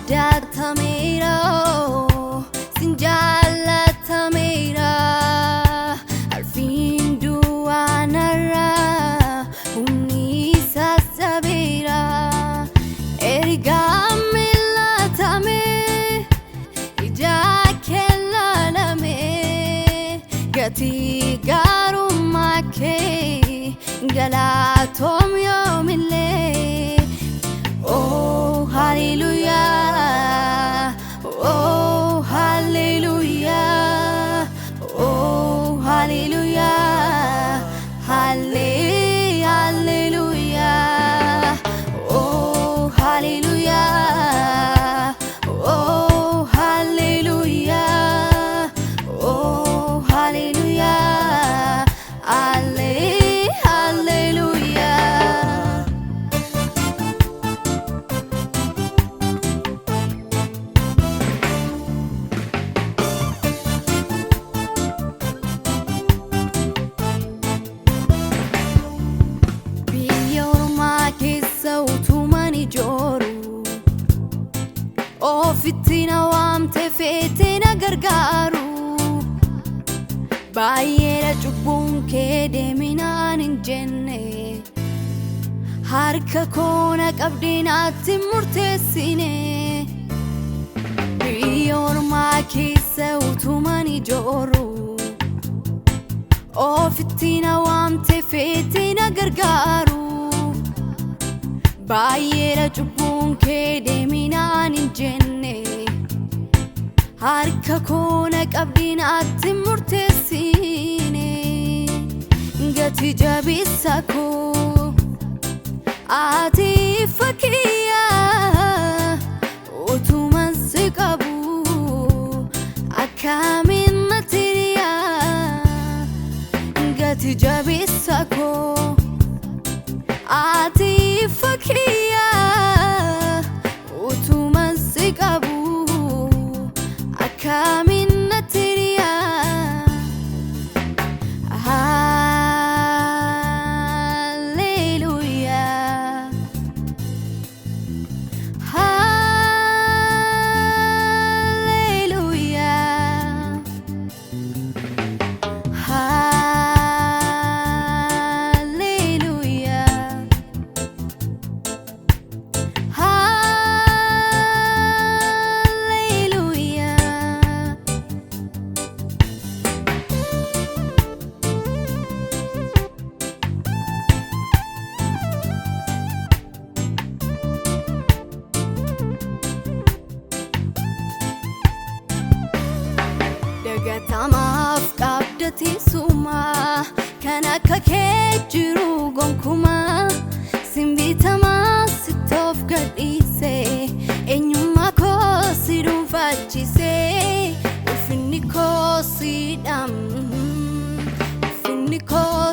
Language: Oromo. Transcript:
Wadatamira Sinjalatamira Alfin duanara Unisa sabira Erigamila tame Ijakelalame Gati garumake Galatom yomile Oh hallelujah Oh hallelujah Oh hallelujah Hallelujah Oh hallelujah Oh hallelujah Oh hallelujah Ofittina waamte feetina gargaaru Baay'eedha cubbuun kee deeminaan hin jenne Harka koona qabdiin ati murteessine Biyya ormaa keessa utuman ijooru Ofittina waamte feetina gargaaru Baay'eedha cubbuun kee deeminaan hin jenne Harka koona qabdiin ati murteessine Gati jabeessa koo ati fakkiyyaa Utuman si qabu akkamiin natti dhiyaa Gati jabeessa koo ati fakkiyyaa Utuman si qabu akkamiin natti dhiyaa Hallelujah Hallelujah Dagatamaaf qabda teessumaa kan akka kee jiru gonkumaa Simbitamaa sitoof gadhiise eenyummaa koo si dhuunfachiise Ulfinni koo si dham Ulfinni koo